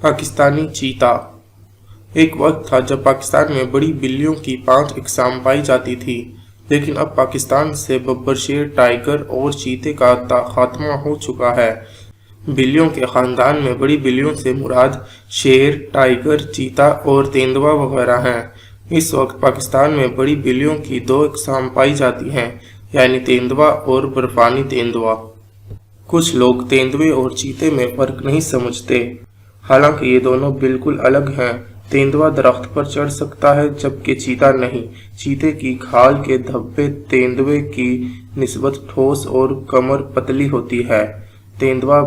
पाकिस्तानी चीता। एक वक्त था जब पाकिस्तान में बड़ी बिल्लियों की 5 अक़साम पाई जाती थी, लेकिन अब पाकिस्तान से बब्बर शेर, टाइगर और चीते का खात्मा हो चुका है। बिल्लियों के खानदान में बड़ी बिल्लियों से मुराद शेर, टाइगर, चीता और तेंदुआ वगैरह हैं। इस वक्त पाकिस्तान में बड़ी बिल्लियों की 2 अक़साम पाई जाती हैं, यानी तेंदुआ और बर्फानी तेंदुआ। कुछ लोग तेंदुए और चीते में फ़र्क नहीं समझते, हालांकि ये दोनों बिल्कुल अलग हैं। तेंदुआ दरख्त पर चढ़ सकता है, जबकि चीता नहीं। चीते की खाल के धब्बे तेंदुए की निस्बत ठोस और कमर पतली होती है। तेंदुआ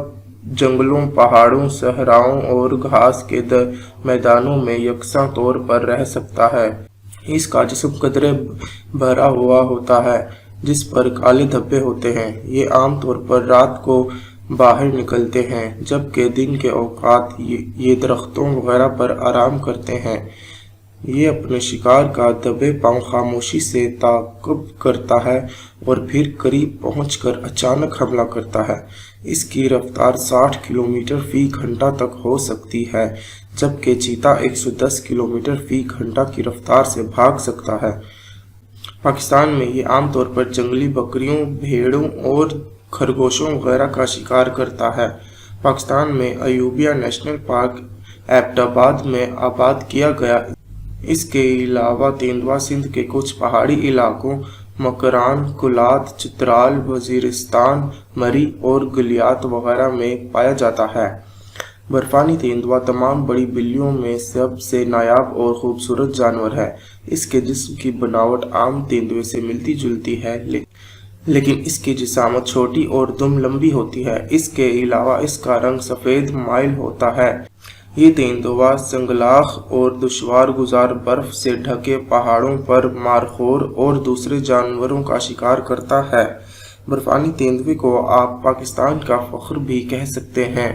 जंगलों, पहाड़ों, सहराओं और घास के मैदानों में यकसा तौर पर रह सकता है। इसका जिस्म कतरे भरा हुआ होता है, जिस पर काले धब्बे होते हैं। ये आमतौर पर रात को बाहर निकलते हैं, जबकि दिन के औकात ये दरख्तों वगैरह पर आराम करते हैं। ये अपने शिकार का दबे पांव खामोशी से ताक़ब करता है और फिर करीब पहुंचकर अचानक हमला करता है। इसकी रफ्तार 60 किलोमीटर फी घंटा तक हो सकती है, जबकि चीता 110 किलोमीटर फी घंटा की रफ्तार से भाग सकता है। पाकिस्तान में ये आमतौर पर जंगली बकरियों, भेड़ों और खरगोशों वगैरह का शिकार करता है। पाकिस्तान में अयूबिया नेशनल पार्क एबटाबाद में आबाद किया गया। इसके अलावा तेंदुआ सिंध के कुछ पहाड़ी इलाकों मकरान, कुलात, चित्राल, वजीरिस्तान, मरी और गलियात वगैरह में पाया जाता है। बर्फानी तेंदुआ तमाम बड़ी बिल्लियों में सबसे नायाब और खूबसूरत जानवर है। इसके जिस्म की बनावट आम तेंदुए से मिलती जुलती है, लेकिन इसकी जिसामत छोटी और दुम लंबी होती है। इसके अलावा इसका रंग सफ़ेद माइल होता है। ये तेंदुआ संगलाख और दुश्वार गुजार बर्फ से ढके पहाड़ों पर मारखोर और दूसरे जानवरों का शिकार करता है। बर्फानी तेंदुए को आप पाकिस्तान का फख्र भी कह सकते हैं।